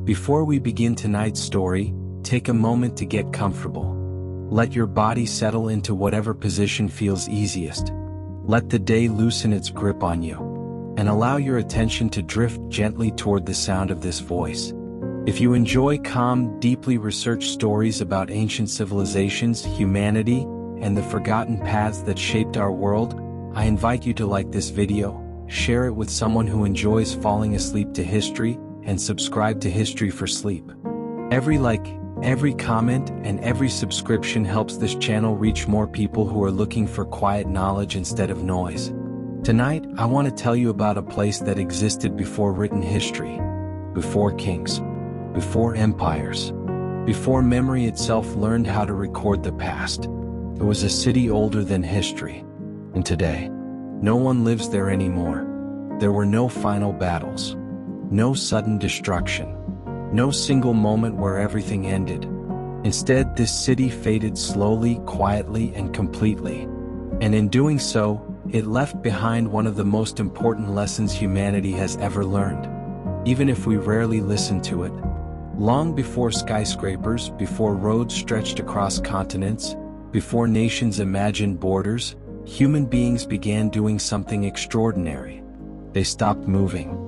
Before we begin tonight's story, take a moment to get comfortable. Let your body settle into whatever position feels easiest. Let the day loosen its grip on you, and allow your attention to drift gently toward the sound of this voice. If you enjoy calm, deeply researched stories about ancient civilizations, humanity, and the forgotten paths that shaped our world, I invite you to like this video, share it with someone who enjoys falling asleep to history, and subscribe to History for Sleep. Every like, every comment, and every subscription helps this channel reach more people who are looking for quiet knowledge instead of noise. Tonight, I want to tell you about a place that existed before written history, before kings, before empires, before memory itself learned how to record the past. It was a city older than history, and today, no one lives there anymore. There were no final battles, no sudden destruction, no single moment where everything ended. Instead, this city faded slowly, quietly, and completely. And in doing so, it left behind one of the most important lessons humanity has ever learned, even if we rarely listen to it. Long before skyscrapers, before roads stretched across continents, before nations imagined borders, human beings began doing something extraordinary. They stopped moving.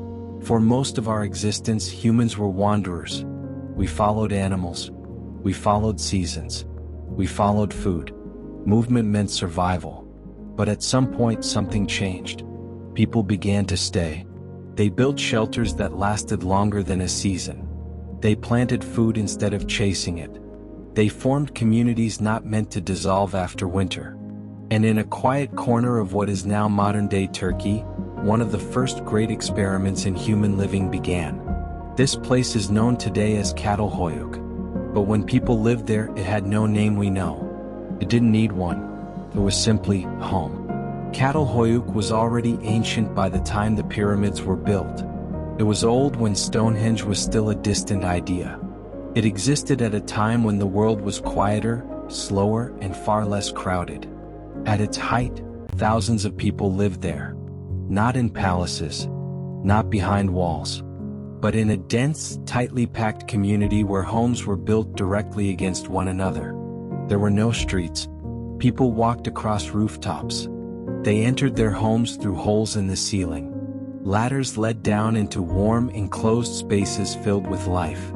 For most of our existence, humans were wanderers. We followed animals. We followed seasons. We followed food. Movement meant survival. But at some point, something changed. People began to stay. They built shelters that lasted longer than a season. They planted food instead of chasing it. They formed communities not meant to dissolve after winter. And in a quiet corner of what is now modern-day Turkey, one of the first great experiments in human living began. This place is known today as Çatalhöyük. But when people lived there, it had no name we know. It didn't need one. It was simply home. Çatalhöyük was already ancient by the time the pyramids were built. It was old when Stonehenge was still a distant idea. It existed at a time when the world was quieter, slower, and far less crowded. At its height, thousands of people lived there. Not in palaces, not behind walls, but in a dense, tightly packed community where homes were built directly against one another. There were no streets. People walked across rooftops. They entered their homes through holes in the ceiling. Ladders led down into warm, enclosed spaces filled with life.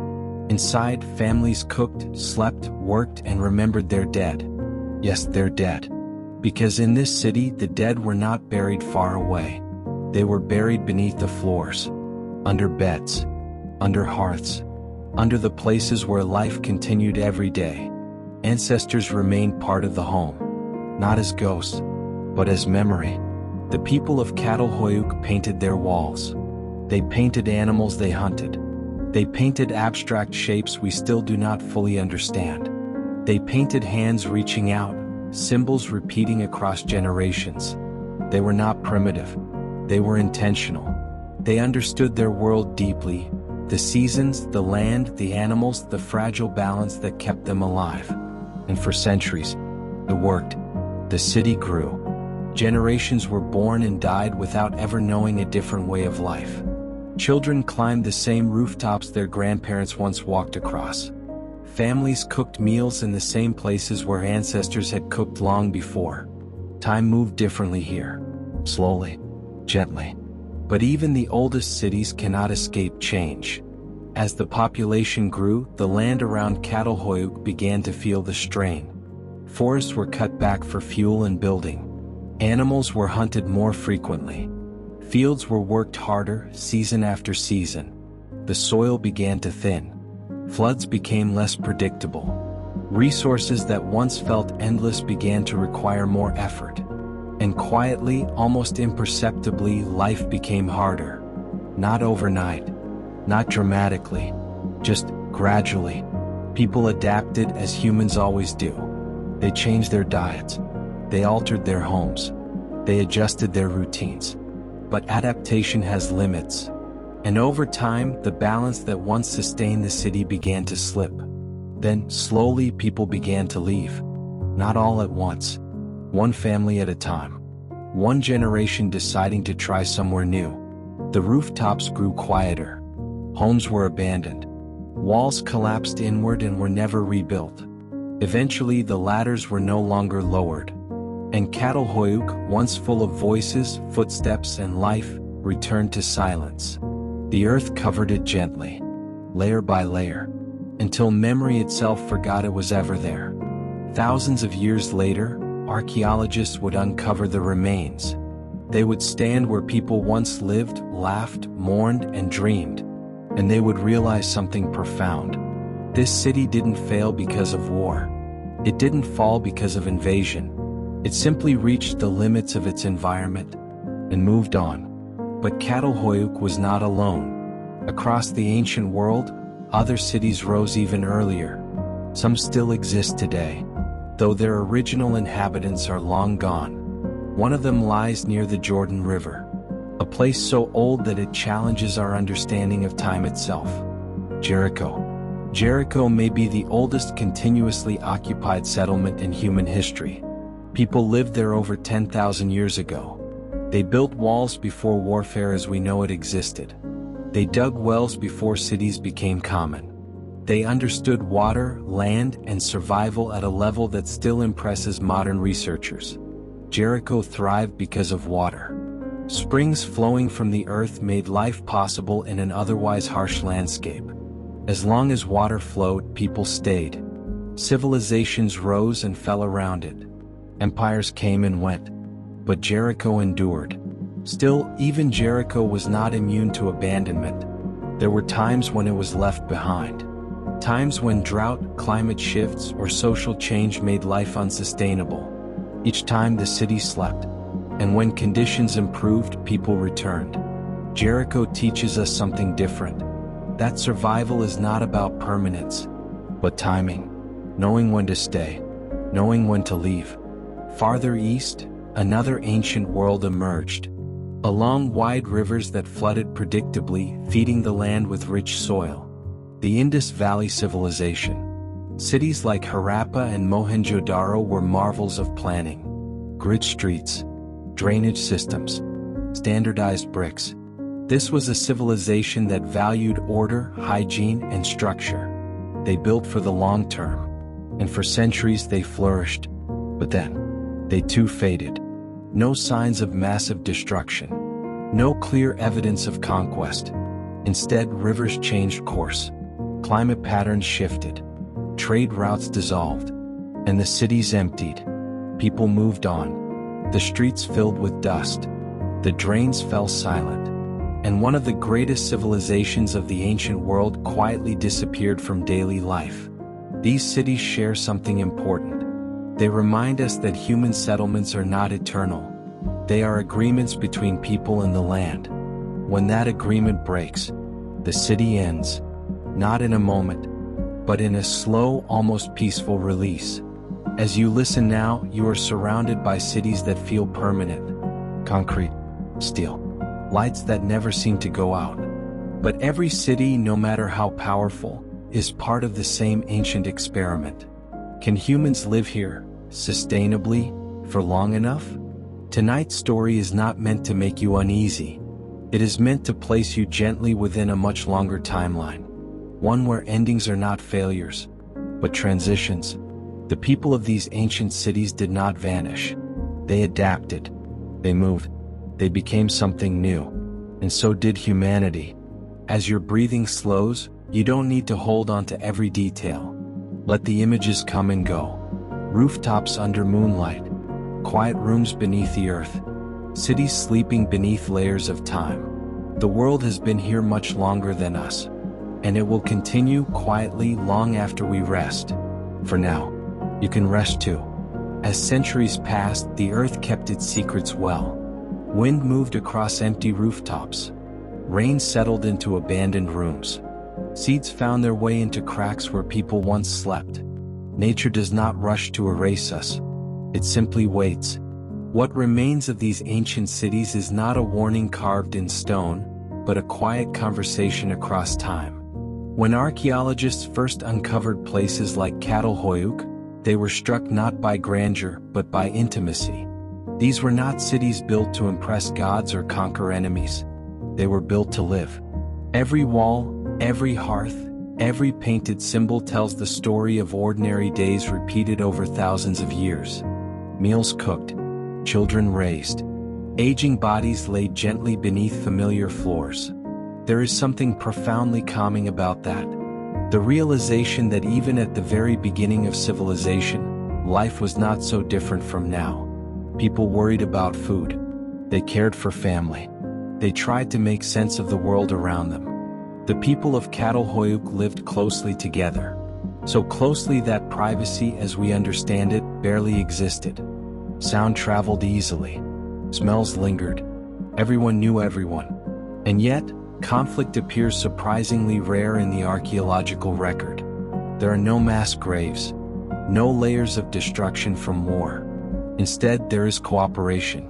Inside, families cooked, slept, worked, and remembered their dead. Yes, their dead. Because in this city, the dead were not buried far away. They were buried beneath the floors, under beds, under hearths, under the places where life continued every day. Ancestors remained part of the home, not as ghosts, but as memory. The people of Çatalhöyük painted their walls. They painted animals they hunted. They painted abstract shapes we still do not fully understand. They painted hands reaching out, symbols repeating across generations. They were not primitive. They were intentional. They understood their world deeply, the seasons, the land, the animals, the fragile balance that kept them alive. And for centuries, it worked. The city grew. Generations were born and died without ever knowing a different way of life. Children climbed the same rooftops their grandparents once walked across. Families cooked meals in the same places where ancestors had cooked long before. Time moved differently here. Slowly, gently. But even the oldest cities cannot escape change. As the population grew, the land around Çatalhöyük began to feel the strain. Forests were cut back for fuel and building. Animals were hunted more frequently. Fields were worked harder, season after season. The soil began to thin. Floods became less predictable. Resources that once felt endless began to require more effort. And quietly, almost imperceptibly, life became harder. Not overnight, not dramatically, just gradually. People adapted as humans always do. They changed their diets. They altered their homes. They adjusted their routines. But adaptation has limits. And over time, the balance that once sustained the city began to slip. Then, slowly, people began to leave. Not all at once. One family at a time. One generation deciding to try somewhere new. The rooftops grew quieter. Homes were abandoned. Walls collapsed inward and were never rebuilt. Eventually the ladders were no longer lowered. And Çatalhöyük, once full of voices, footsteps and life, returned to silence. The earth covered it gently, layer by layer, until memory itself forgot it was ever there. Thousands of years later, archaeologists would uncover the remains. They would stand where people once lived, laughed, mourned, and dreamed, and they would realize something profound. This city didn't fail because of war. It didn't fall because of invasion. It simply reached the limits of its environment and moved on. But Çatalhöyük was not alone. Across the ancient world, other cities rose even earlier. Some still exist today, though their original inhabitants are long gone. One of them lies near the Jordan River, a place so old that it challenges our understanding of time itself. Jericho. Jericho may be the oldest continuously occupied settlement in human history. People lived there over 10,000 years ago. They built walls before warfare as we know it existed. They dug wells before cities became common. They understood water, land, and survival at a level that still impresses modern researchers. Jericho thrived because of water. Springs flowing from the earth made life possible in an otherwise harsh landscape. As long as water flowed, people stayed. Civilizations rose and fell around it. Empires came and went. But Jericho endured. Still, even Jericho was not immune to abandonment. There were times when it was left behind. Times when drought, climate shifts, or social change made life unsustainable. Each time the city slept. And when conditions improved, people returned. Jericho teaches us something different. That survival is not about permanence, but timing. Knowing when to stay. Knowing when to leave. Farther east, another ancient world emerged. Along wide rivers that flooded predictably, feeding the land with rich soil. The Indus Valley civilization. Cities like Harappa and Mohenjo-Daro were marvels of planning. Grid streets, drainage systems, standardized bricks. This was a civilization that valued order, hygiene, and structure. They built for the long term, and for centuries they flourished. But then, they too faded. No signs of massive destruction. No clear evidence of conquest. Instead, rivers changed course. Climate patterns shifted. Trade routes dissolved. And the cities emptied. People moved on. The streets filled with dust. The drains fell silent. And one of the greatest civilizations of the ancient world quietly disappeared from daily life. These cities share something important. They remind us that human settlements are not eternal. They are agreements between people and the land. When that agreement breaks, the city ends, not in a moment, but in a slow, almost peaceful release. As you listen now, you are surrounded by cities that feel permanent. Concrete, steel, lights that never seem to go out. But every city, no matter how powerful, is part of the same ancient experiment. Can humans live here, sustainably, for long enough? Tonight's story is not meant to make you uneasy. It is meant to place you gently within a much longer timeline. One where endings are not failures, but transitions. The people of these ancient cities did not vanish. They adapted. They moved. They became something new. And so did humanity. As your breathing slows, you don't need to hold on to every detail. Let the images come and go. Rooftops under moonlight. Quiet rooms beneath the earth. Cities sleeping beneath layers of time. The world has been here much longer than us. And it will continue quietly long after we rest. For now, you can rest too. As centuries passed, the earth kept its secrets well. Wind moved across empty rooftops. Rain settled into abandoned rooms. Seeds found their way into cracks where people once slept. Nature does not rush to erase us. It simply waits. What remains of these ancient cities is not a warning carved in stone, but a quiet conversation across time. When archaeologists first uncovered places like Çatalhöyük, they were struck not by grandeur, but by intimacy. These were not cities built to impress gods or conquer enemies. They were built to live. Every wall, every hearth, Every painted symbol tells the story of ordinary days repeated over thousands of years. Meals cooked, children raised, aging bodies laid gently beneath familiar floors. There is something profoundly calming about that. The realization that even at the very beginning of civilization, life was not so different from now. People worried about food. They cared for family. They tried to make sense of the world around them. The people of Çatalhöyük lived closely together. So closely that privacy as we understand it barely existed. Sound traveled easily. Smells lingered. Everyone knew everyone. And yet, conflict appears surprisingly rare in the archaeological record. There are no mass graves. No layers of destruction from war. Instead, there is cooperation.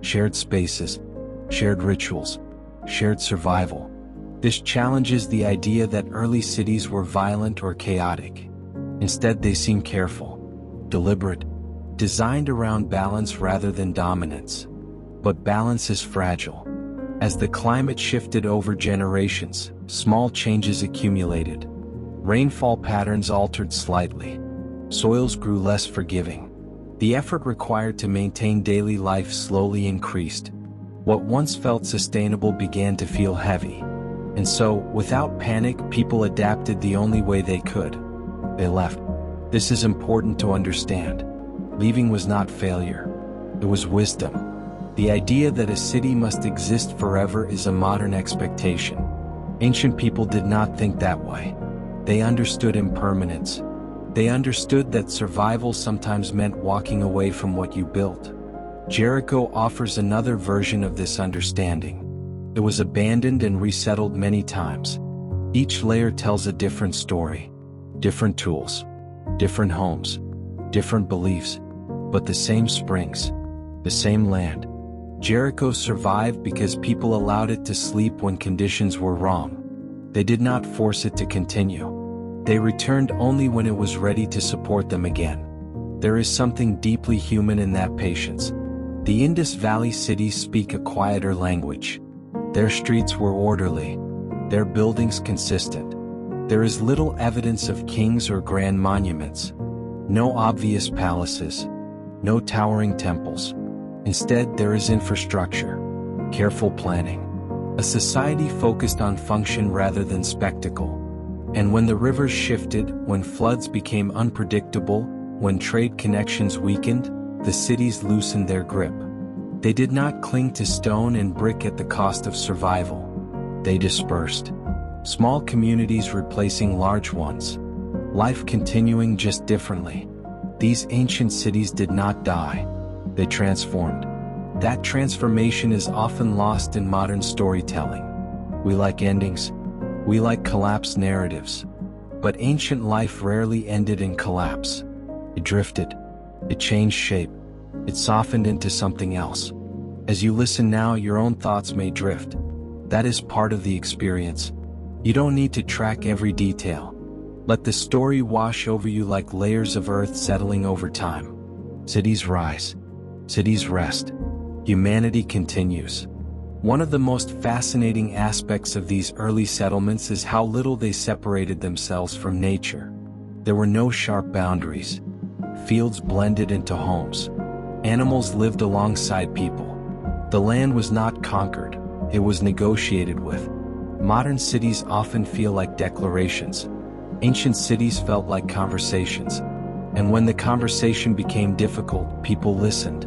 Shared spaces. Shared rituals. Shared survival. This challenges the idea that early cities were violent or chaotic. Instead, they seem careful, deliberate, designed around balance rather than dominance. But balance is fragile. As the climate shifted over generations, small changes accumulated. Rainfall patterns altered slightly. Soils grew less forgiving. The effort required to maintain daily life slowly increased. What once felt sustainable began to feel heavy. And so, without panic, people adapted the only way they could. They left. This is important to understand. Leaving was not failure. It was wisdom. The idea that a city must exist forever is a modern expectation. Ancient people did not think that way. They understood impermanence. They understood that survival sometimes meant walking away from what you built. Jericho offers another version of this understanding. It was abandoned and resettled many times. Each layer tells a different story. Different tools. Different homes. Different beliefs. But the same springs. The same land. Jericho survived because people allowed it to sleep when conditions were wrong. They did not force it to continue. They returned only when it was ready to support them again. There is something deeply human in that patience. The Indus Valley cities speak a quieter language. Their streets were orderly, their buildings consistent. There is little evidence of kings or grand monuments. No obvious palaces. No towering temples. Instead, there is infrastructure, careful planning. A society focused on function rather than spectacle. And when the rivers shifted, when floods became unpredictable, when trade connections weakened, the cities loosened their grip. They did not cling to stone and brick at the cost of survival. They dispersed. Small communities replacing large ones. Life continuing just differently. These ancient cities did not die. They transformed. That transformation is often lost in modern storytelling. We like endings. We like collapse narratives. But ancient life rarely ended in collapse. It drifted. It changed shape. It softened into something else. As you listen now, your own thoughts may drift. That is part of the experience. You don't need to track every detail. Let the story wash over you like layers of earth settling over time. Cities rise. Cities rest. Humanity continues. One of the most fascinating aspects of these early settlements is how little they separated themselves from nature. There were no sharp boundaries. Fields blended into homes. Animals lived alongside people. The land was not conquered, it was negotiated with. Modern cities often feel like declarations. Ancient cities felt like conversations. And when the conversation became difficult, people listened.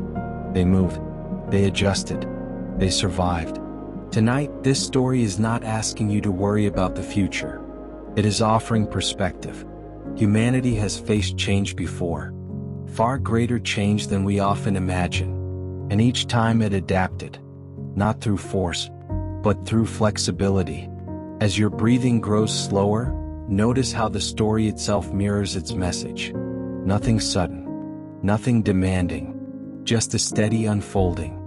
They moved. They adjusted. They survived. Tonight, this story is not asking you to worry about the future. It is offering perspective. Humanity has faced change before. Far greater change than we often imagine. And each time it adapted. Not through force, but through flexibility. As your breathing grows slower, notice how the story itself mirrors its message. Nothing sudden. Nothing demanding. Just a steady unfolding.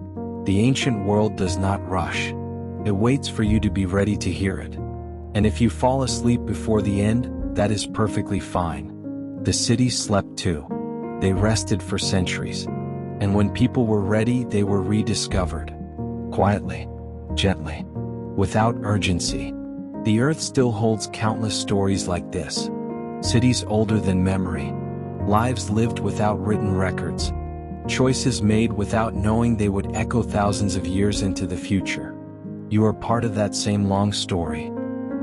The ancient world does not rush. It waits for you to be ready to hear it. And if you fall asleep before the end, that is perfectly fine. The cities slept too. They rested for centuries. And when people were ready, they were rediscovered. Quietly. Gently. Without urgency. The earth still holds countless stories like this. Cities older than memory. Lives lived without written records. Choices made without knowing they would echo thousands of years into the future. You are part of that same long story.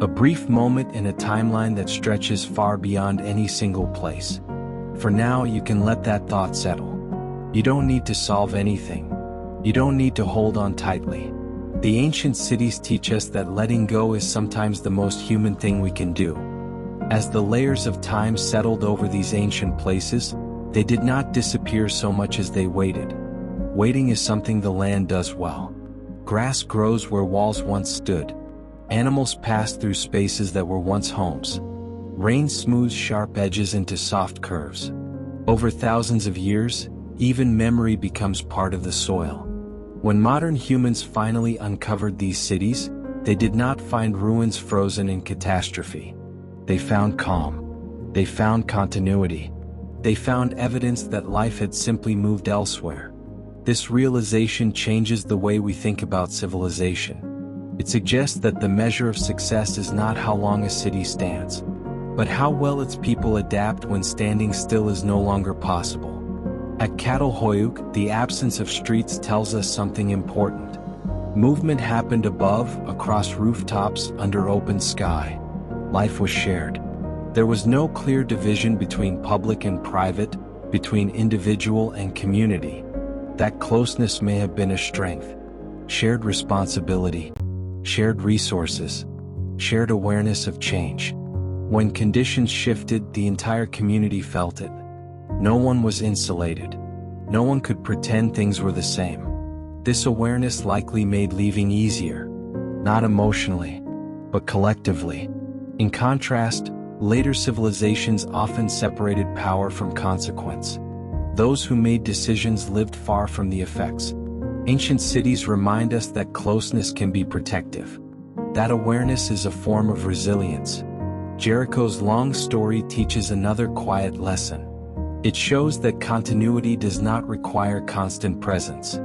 A brief moment in a timeline that stretches far beyond any single place. For now, you can let that thought settle. You don't need to solve anything. You don't need to hold on tightly. The ancient cities teach us that letting go is sometimes the most human thing we can do. As the layers of time settled over these ancient places, they did not disappear so much as they waited. Waiting is something the land does well. Grass grows where walls once stood. Animals pass through spaces that were once homes. Rain smooths sharp edges into soft curves. Over thousands of years, even memory becomes part of the soil. When modern humans finally uncovered these cities, they did not find ruins frozen in catastrophe. They found calm. They found continuity. They found evidence that life had simply moved elsewhere. This realization changes the way we think about civilization. It suggests that the measure of success is not how long a city stands, but how well its people adapt when standing still is no longer possible. At Çatalhöyük, the absence of streets tells us something important. Movement happened above, across rooftops, under open sky. Life was shared. There was no clear division between public and private, between individual and community. That closeness may have been a strength. Shared responsibility, shared resources, shared awareness of change. When conditions shifted, the entire community felt it. No one was insulated. No one could pretend things were the same. This awareness likely made leaving easier, not emotionally, but collectively. In contrast, later civilizations often separated power from consequence. Those who made decisions lived far from the effects. Ancient cities remind us that closeness can be protective. That awareness is a form of resilience. Jericho's long story teaches another quiet lesson. It shows that continuity does not require constant presence.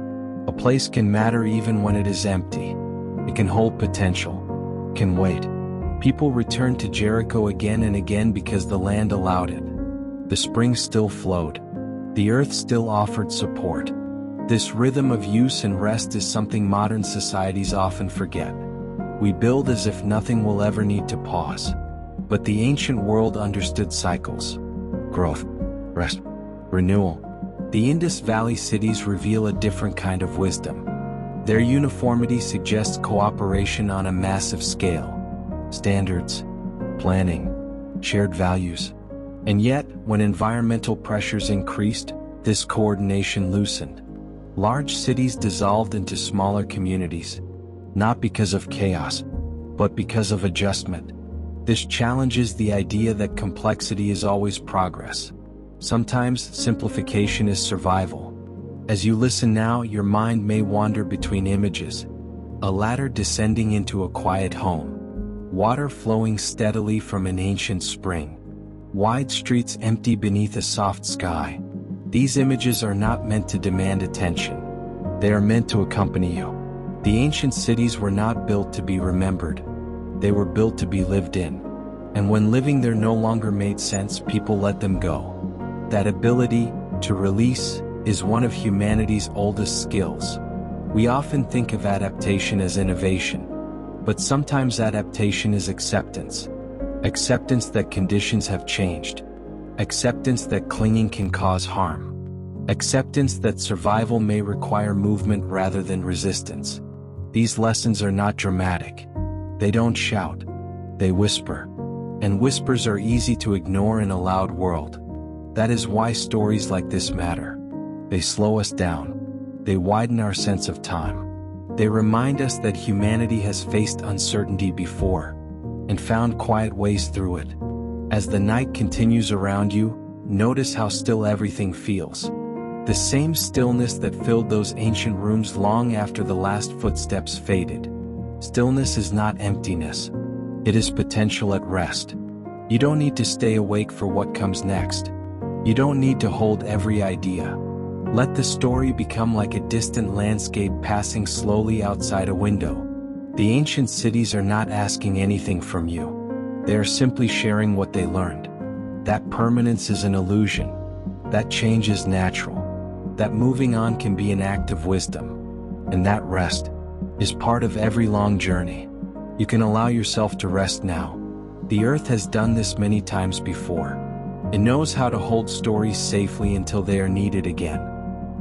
A place can matter even when it is empty. It can hold potential, can wait. People returned to Jericho again and again because the land allowed it. The spring still flowed. The earth still offered support. This rhythm of use and rest is something modern societies often forget. We build as if nothing will ever need to pause. But the ancient world understood cycles. Growth, rest, renewal. The Indus Valley cities reveal a different kind of wisdom. Their uniformity suggests cooperation on a massive scale. Standards, planning, shared values. And yet, when environmental pressures increased, this coordination loosened. Large cities dissolved into smaller communities, not because of chaos, but because of adjustment. This challenges the idea that complexity is always progress. Sometimes simplification is survival. As you listen now, your mind may wander between images. A ladder descending into a quiet home. Water flowing steadily from an ancient spring. Wide streets empty beneath a soft sky. These images are not meant to demand attention. They are meant to accompany you. The ancient cities were not built to be remembered. They were built to be lived in. And when living there no longer made sense, people let them go. That ability to release is one of humanity's oldest skills. We often think of adaptation as innovation. But sometimes adaptation is acceptance. Acceptance that conditions have changed. Acceptance that clinging can cause harm. Acceptance that survival may require movement rather than resistance. These lessons are not dramatic. They don't shout. They whisper. And whispers are easy to ignore in a loud world. That is why stories like this matter. They slow us down. They widen our sense of time. They remind us that humanity has faced uncertainty before, and found quiet ways through it. As the night continues around you, notice how still everything feels. The same stillness that filled those ancient rooms long after the last footsteps faded. Stillness is not emptiness. It is potential at rest. You don't need to stay awake for what comes next. You don't need to hold every idea. Let the story become like a distant landscape passing slowly outside a window. The ancient cities are not asking anything from you. They are simply sharing what they learned. That permanence is an illusion. That change is natural. That moving on can be an act of wisdom. And that rest is part of every long journey. You can allow yourself to rest now. The earth has done this many times before. It knows how to hold stories safely until they are needed again.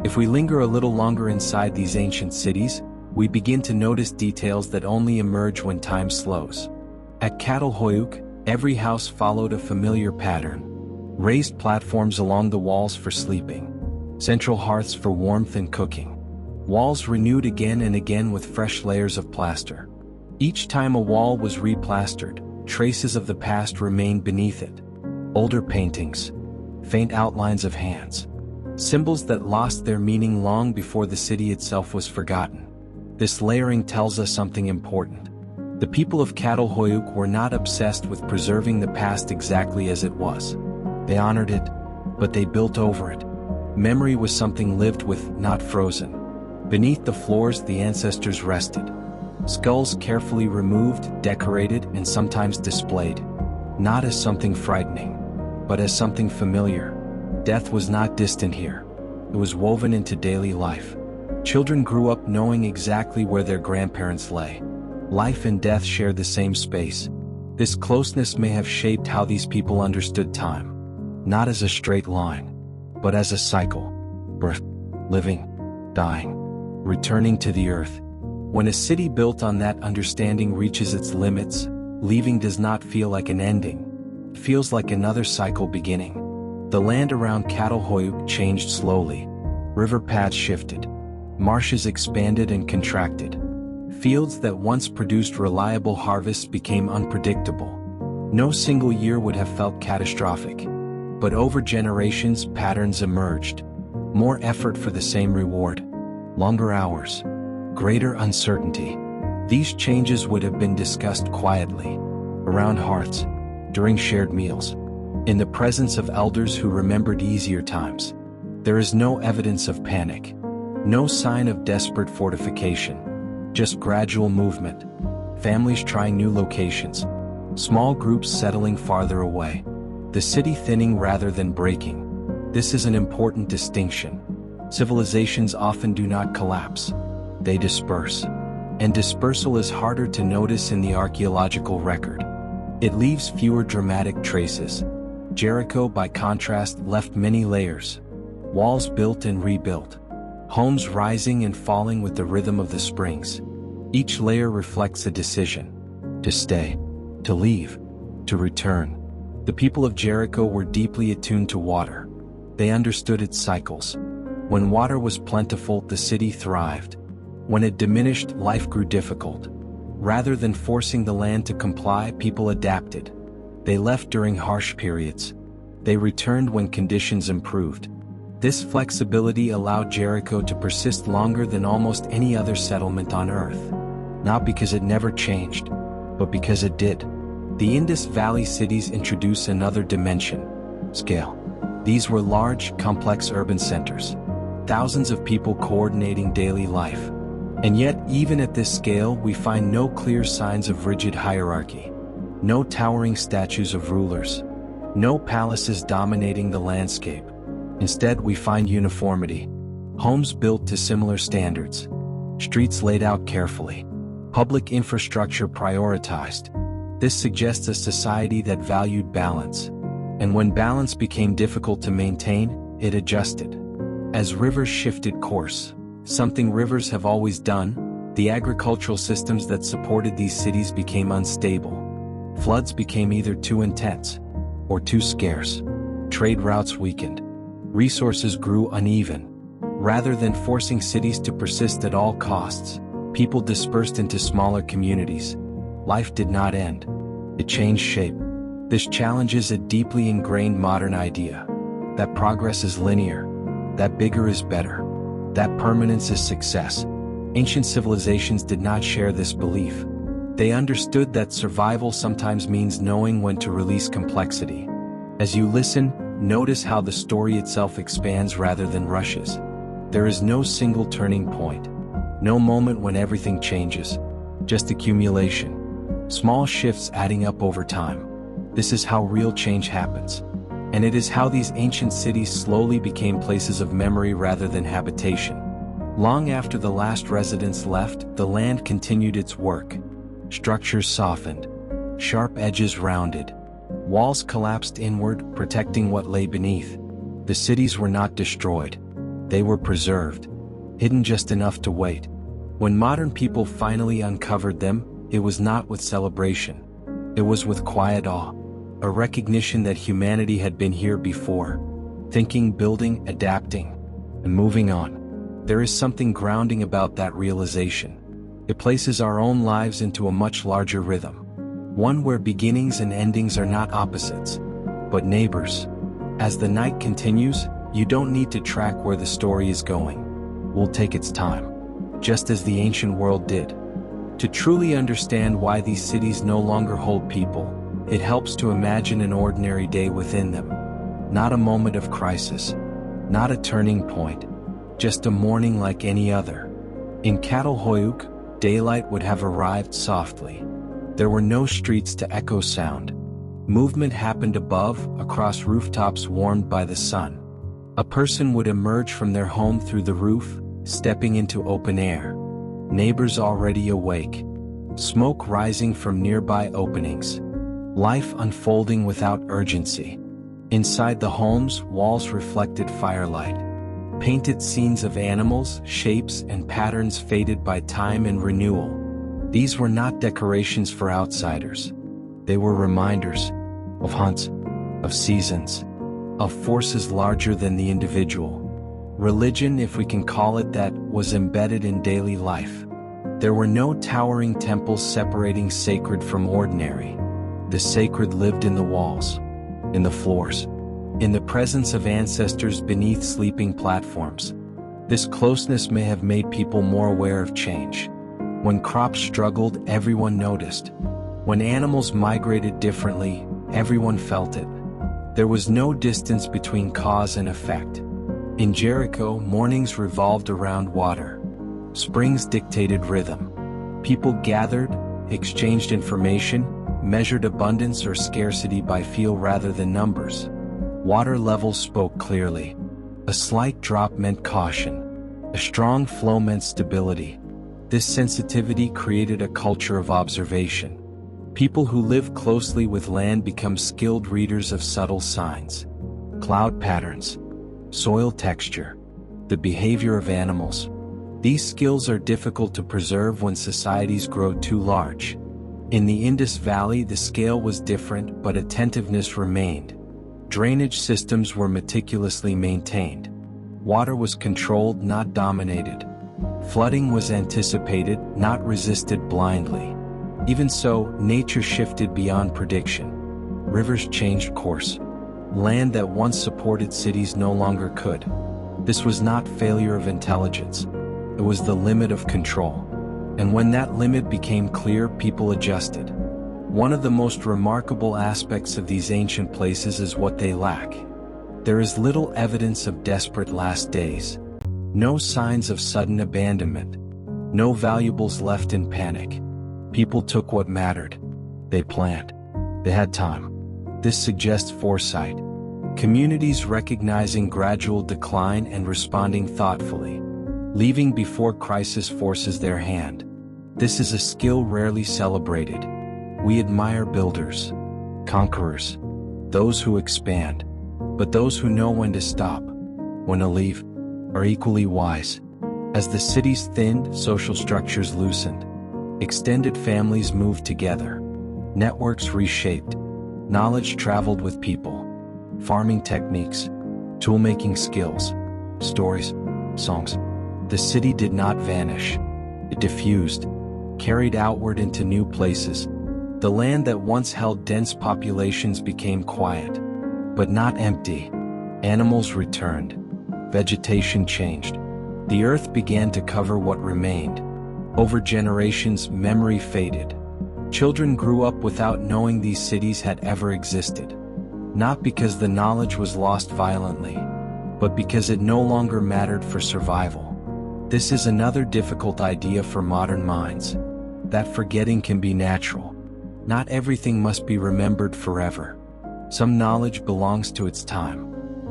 If we linger a little longer inside these ancient cities, we begin to notice details that only emerge when time slows. At Çatalhöyük, every house followed a familiar pattern. Raised platforms along the walls for sleeping. Central hearths for warmth and cooking. Walls renewed again and again with fresh layers of plaster. Each time a wall was replastered, traces of the past remained beneath it. Older paintings, faint outlines of hands, symbols that lost their meaning long before the city itself was forgotten. This layering tells us something important. The people of Çatalhöyük were not obsessed with preserving the past exactly as it was. They honored it, but they built over it. Memory was something lived with, not frozen. Beneath the floors the ancestors rested. Skulls carefully removed, decorated, and sometimes displayed. Not as something frightening, but as something familiar. Death was not distant here. It was woven into daily life. Children grew up knowing exactly where their grandparents lay. Life and death shared the same space. This closeness may have shaped how these people understood time. Not as a straight line, but as a cycle. Birth, living, dying, returning to the earth. When a city built on that understanding reaches its limits, leaving does not feel like an ending. It feels like another cycle beginning. The land around Çatalhöyük changed slowly. River paths shifted. Marshes expanded and contracted. Fields that once produced reliable harvests became unpredictable. No single year would have felt catastrophic. But over generations, patterns emerged. More effort for the same reward. Longer hours. Greater uncertainty. These changes would have been discussed quietly, around hearths, during shared meals, in the presence of elders who remembered easier times. There is no evidence of panic. No sign of desperate fortification. Just gradual movement. Families trying new locations. Small groups settling farther away. The city thinning rather than breaking. This is an important distinction. Civilizations often do not collapse. They disperse. And dispersal is harder to notice in the archaeological record. It leaves fewer dramatic traces. Jericho, by contrast, left many layers. Walls built and rebuilt. Homes rising and falling with the rhythm of the springs. Each layer reflects a decision. To stay, to leave, to return. The people of Jericho were deeply attuned to water. They understood its cycles. When water was plentiful, the city thrived. When it diminished, life grew difficult. Rather than forcing the land to comply, people adapted. They left during harsh periods. They returned when conditions improved. This flexibility allowed Jericho to persist longer than almost any other settlement on Earth. Not because it never changed, but because it did. The Indus Valley cities introduce another dimension: scale. These were large, complex urban centers. Thousands of people coordinating daily life. And yet, even at this scale, we find no clear signs of rigid hierarchy. No towering statues of rulers. No palaces dominating the landscape. Instead, we find uniformity. Homes built to similar standards. Streets laid out carefully. Public infrastructure prioritized. This suggests a society that valued balance. And when balance became difficult to maintain, it adjusted. As rivers shifted course, something rivers have always done, the agricultural systems that supported these cities became unstable. Floods became either too intense or too scarce. Trade routes weakened. Resources grew uneven. Rather than forcing cities to persist at all costs, people dispersed into smaller communities. Life did not end. It changed shape. This challenges a deeply ingrained modern idea. That progress is linear. That bigger is better. That permanence is success. Ancient civilizations did not share this belief. They understood that survival sometimes means knowing when to release complexity. As you listen, notice how the story itself expands rather than rushes. There is no single turning point. No moment when everything changes. just accumulation. Small shifts adding up over time. This is how real change happens. And it is how these ancient cities slowly became places of memory rather than habitation. Long after the last residents left, the land continued its work. Structures softened, sharp edges rounded, walls collapsed inward, protecting what lay beneath. The cities were not destroyed. They were preserved, hidden just enough to wait. When modern people finally uncovered them, it was not with celebration. It was with quiet awe, a recognition that humanity had been here before, thinking, building, adapting, and moving on. There is something grounding about that realization. It places our own lives into a much larger rhythm, one where beginnings and endings are not opposites, but neighbors. As the night continues, you don't need to track where the story is going. We'll take its time, just as the ancient world did. To truly understand why these cities no longer hold people, it helps to imagine an ordinary day within them. Not a moment of crisis, not a turning point, just a morning like any other. In Çatalhöyük, daylight would have arrived softly. There were no streets to echo sound. Movement happened above, across rooftops warmed by the sun. A person would emerge from their home through the roof, stepping into open air. Neighbors already awake. Smoke rising from nearby openings. Life unfolding without urgency. Inside the homes, walls reflected firelight. Painted scenes of animals, shapes, and patterns faded by time and renewal. These were not decorations for outsiders. They were reminders of hunts, of seasons, of forces larger than the individual. Religion, if we can call it that, was embedded in daily life. There were no towering temples separating sacred from ordinary. The sacred lived in the walls, in the floors, in the presence of ancestors beneath sleeping platforms. This closeness may have made people more aware of change. When crops struggled, everyone noticed. When animals migrated differently, everyone felt it. There was no distance between cause and effect. In Jericho, mornings revolved around water. Springs dictated rhythm. People gathered, exchanged information, measured abundance or scarcity by feel rather than numbers. Water levels spoke clearly. A slight drop meant caution. A strong flow meant stability. This sensitivity created a culture of observation. People who live closely with land become skilled readers of subtle signs. Cloud patterns, soil texture, the behavior of animals. These skills are difficult to preserve when societies grow too large. In the Indus Valley, the scale was different, but attentiveness remained. Drainage systems were meticulously maintained. Water was controlled, not dominated. Flooding was anticipated, not resisted blindly. Even so, nature shifted beyond prediction. Rivers changed course. Land that once supported cities no longer could. This was not failure of intelligence. It was the limit of control. And when that limit became clear, people adjusted. One of the most remarkable aspects of these ancient places is what they lack. There is little evidence of desperate last days. No signs of sudden abandonment. No valuables left in panic. People took what mattered. They planned. They had time. This suggests foresight. Communities recognizing gradual decline and responding thoughtfully. Leaving before crisis forces their hand. This is a skill rarely celebrated. We admire builders, conquerors, those who expand, but those who know when to stop, when to leave, are equally wise. As the cities thinned, social structures loosened. Extended families moved together. Networks reshaped. Knowledge traveled with people. Farming techniques, tool-making skills, stories, songs. The city did not vanish. It diffused, carried outward into new places. The land that once held dense populations became quiet, but not empty. Animals returned. Vegetation changed. The earth began to cover what remained. Over generations, memory faded. Children grew up without knowing these cities had ever existed. Not because the knowledge was lost violently, but because it no longer mattered for survival. This is another difficult idea for modern minds. that forgetting can be natural. Not everything must be remembered forever. Some knowledge belongs to its time.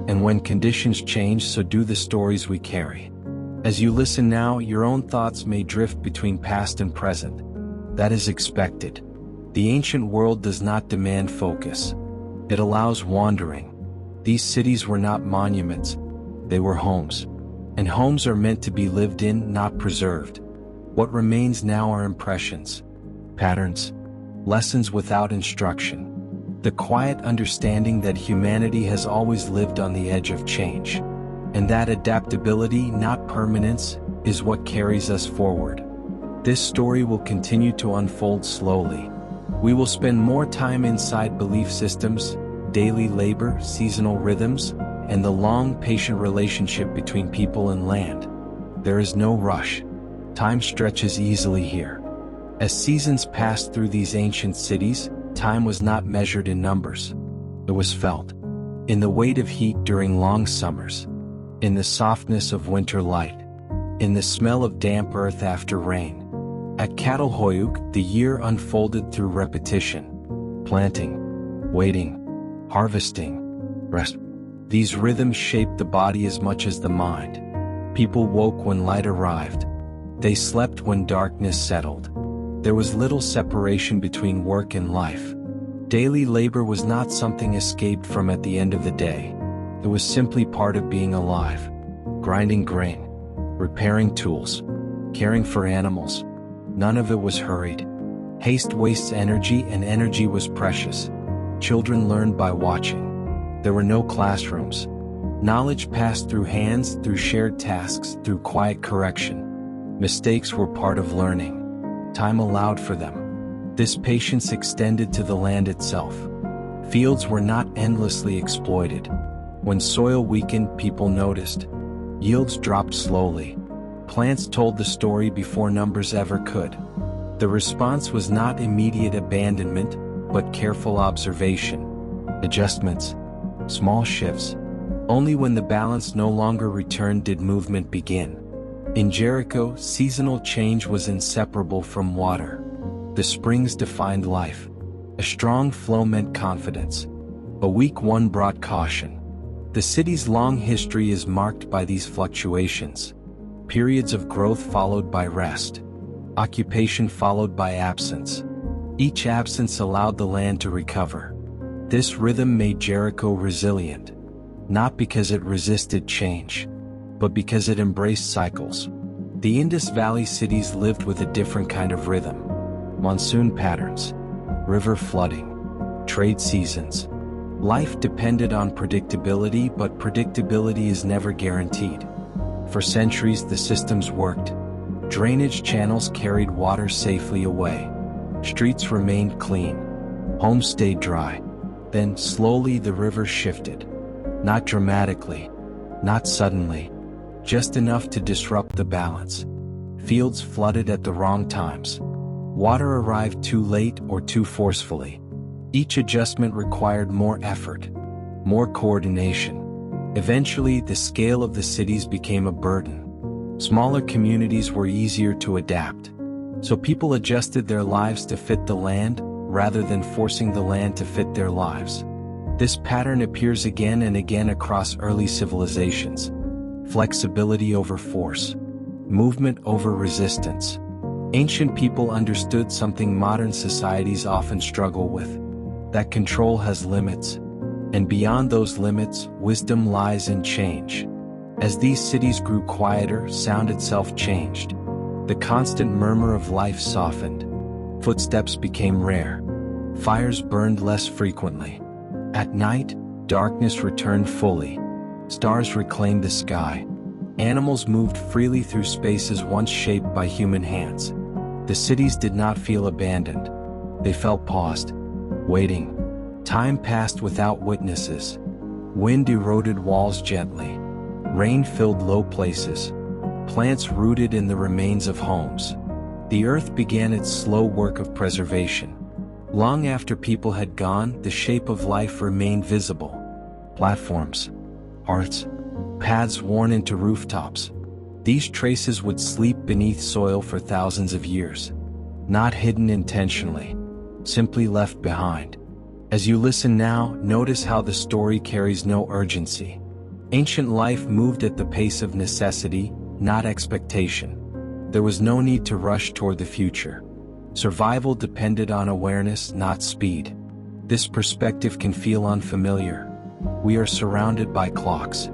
And when conditions change, so do the stories we carry. As you listen now, your own thoughts may drift between past and present. That is expected. The ancient world does not demand focus. It allows wandering. These cities were not monuments. They were homes. And homes are meant to be lived in, not preserved. What remains now are impressions, patterns, lessons without instruction. The quiet understanding that humanity has always lived on the edge of change. And that adaptability, not permanence, is what carries us forward. This story will continue to unfold slowly. We will spend more time inside belief systems, daily labor, seasonal rhythms, and the long, patient relationship between people and land. There is no rush. Time stretches easily here. As seasons passed through these ancient cities, time was not measured in numbers. It was felt. In the weight of heat during long summers. In the softness of winter light. In the smell of damp earth after rain. At Çatalhöyük, the year unfolded through repetition. Planting, waiting, harvesting, rest. These rhythms shaped the body as much as the mind. People woke when light arrived. They slept when darkness settled. There was little separation between work and life. Daily labor was not something escaped from at the end of the day. It was simply part of being alive. Grinding grain, repairing tools, caring for animals. None of it was hurried. Haste wastes energy, and energy was precious. Children learned by watching. There were no classrooms. Knowledge passed through hands, through shared tasks, through quiet correction. Mistakes were part of learning. Time allowed for them. This patience extended to the land itself. Fields were not endlessly exploited. When soil weakened, people noticed. Yields dropped slowly. Plants told the story before numbers ever could. The response was not immediate abandonment, but careful observation. Adjustments. Small shifts. Only when the balance no longer returned did movement begin. In Jericho, seasonal change was inseparable from water. The springs defined life. A strong flow meant confidence. A weak one brought caution. The city's long history is marked by these fluctuations. Periods of growth followed by rest. Occupation followed by absence. Each absence allowed the land to recover. This rhythm made Jericho resilient. Not because it resisted change, but because it embraced cycles. The Indus Valley cities lived with a different kind of rhythm. Monsoon patterns, river flooding, trade seasons. Life depended on predictability, but predictability is never guaranteed. For centuries the systems worked. Drainage channels carried water safely away. Streets remained clean. Homes stayed dry. Then slowly the river shifted. Not dramatically, not suddenly. Just enough to disrupt the balance. Fields flooded at the wrong times. Water arrived too late or too forcefully. Each adjustment required more effort, more coordination. Eventually, the scale of the cities became a burden. Smaller communities were easier to adapt. So people adjusted their lives to fit the land, rather than forcing the land to fit their lives. This pattern appears again and again across early civilizations. Flexibility over force. Movement over resistance. Ancient people understood something modern societies often struggle with. That control has limits. And beyond those limits, wisdom lies in change. As these cities grew quieter, sound itself changed. The constant murmur of life softened. Footsteps became rare. Fires burned less frequently. At night, darkness returned fully. Stars reclaimed the sky. Animals moved freely through spaces once shaped by human hands. The cities did not feel abandoned. They felt paused, waiting. Time passed without witnesses. Wind eroded walls gently. Rain filled low places. Plants rooted in the remains of homes. The earth began its slow work of preservation. Long after people had gone, the shape of life remained visible. Platforms, hearths, paths worn into rooftops. These traces would sleep beneath soil for thousands of years. not hidden intentionally, simply left behind. As you listen now, notice how the story carries no urgency. Ancient life moved at the pace of necessity, not expectation. There was no need to rush toward the future. Survival depended on awareness, not speed. This perspective can feel unfamiliar. We are surrounded by clocks,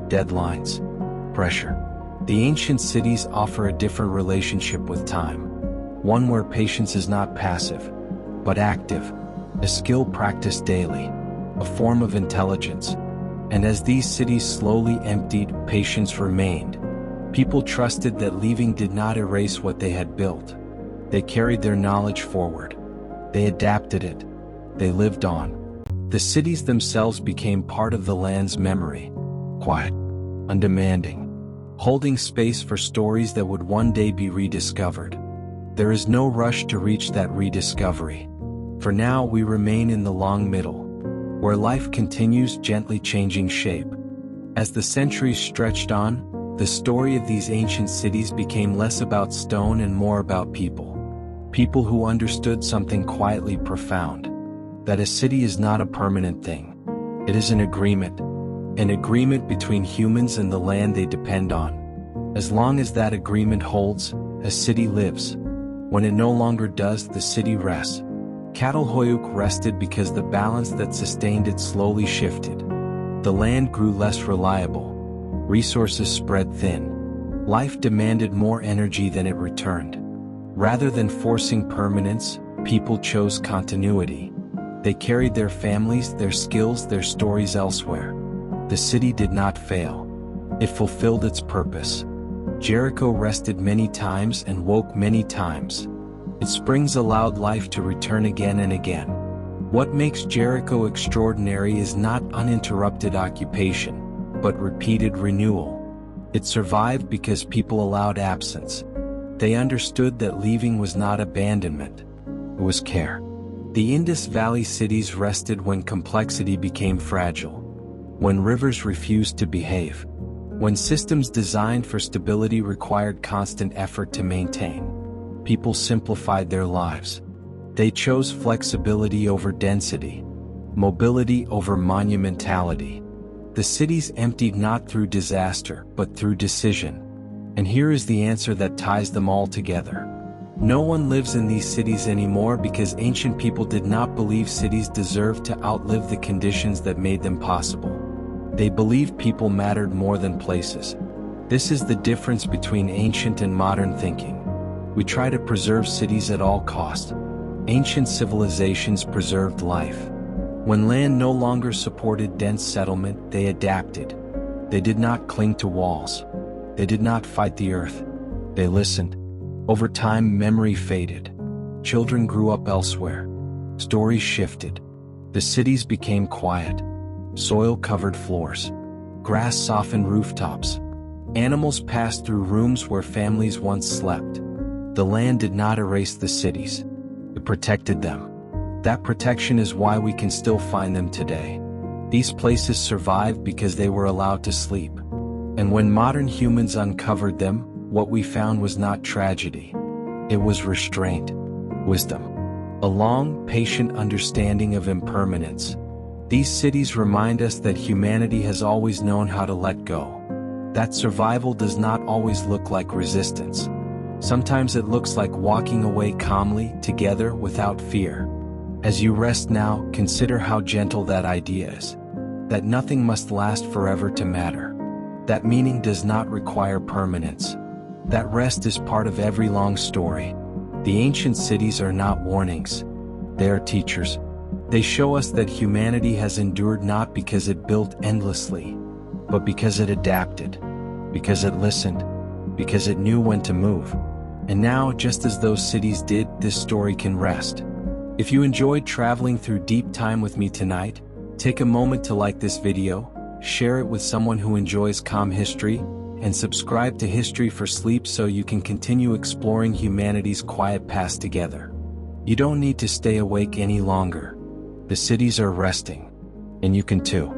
deadlines, pressure. The ancient cities offer a different relationship with time. One where patience is not passive, but active, a skill practiced daily, a form of intelligence. And as these cities slowly emptied, patience remained. People trusted that leaving did not erase what they had built. They carried their knowledge forward. They adapted it. They lived on. The cities themselves became part of the land's memory, quiet, undemanding, holding space for stories that would one day be rediscovered. There is no rush to reach that rediscovery. For now, we remain in the long middle, where life continues gently changing shape. As the centuries stretched on, the story of these ancient cities became less about stone and more about people. People who understood something quietly profound. That a city is not a permanent thing. It is an agreement between humans and the land they depend on. As long as that agreement holds, a city lives. When it no longer does, the city rests. Çatalhöyük rested because the balance that sustained it slowly shifted. The land grew less reliable. Resources spread thin. Life demanded more energy than it returned. Rather than forcing permanence, people chose continuity. They carried their families, their skills, their stories elsewhere. The city did not fail. It fulfilled its purpose. Jericho rested many times and woke many times. Its springs allowed life to return again and again. What makes Jericho extraordinary is not uninterrupted occupation, but repeated renewal. It survived because people allowed absence. They understood that leaving was not abandonment. It was care. The Indus Valley cities rested when complexity became fragile, when rivers refused to behave, when systems designed for stability required constant effort to maintain. People simplified their lives. They chose flexibility over density, mobility over monumentality. The cities emptied not through disaster, but through decision. And here is the answer that ties them all together. No one lives in these cities anymore because ancient people did not believe cities deserved to outlive the conditions that made them possible. They believed people mattered more than places. This is the difference between ancient and modern thinking. We try to preserve cities at all costs. Ancient civilizations preserved life. When land no longer supported dense settlement, they adapted. They did not cling to walls. They did not fight the earth. They listened. Over time, memory faded. Children grew up elsewhere. Stories shifted. The cities became quiet. Soil covered floors. Grass softened rooftops. Animals passed through rooms where families once slept. The land did not erase the cities. It protected them. That protection is why we can still find them today. These places survived because they were allowed to sleep. And when modern humans uncovered them, what we found was not tragedy. It was restraint, wisdom, a long, patient understanding of impermanence. These cities remind us that humanity has always known how to let go. That survival does not always look like resistance. Sometimes it looks like walking away calmly, together, without fear. As you rest now, consider how gentle that idea is. That nothing must last forever to matter. That meaning does not require permanence. That rest is part of every long story. The ancient cities are not warnings. They are teachers. They show us that humanity has endured not because it built endlessly, but because it adapted, because it listened, because it knew when to move. And now, just as those cities did, this story can rest. If you enjoyed traveling through deep time with me tonight, take a moment to like this video, share it with someone who enjoys calm history, and subscribe to History for Sleep so you can continue exploring humanity's quiet past together. You don't need to stay awake any longer. The cities are resting, and you can too.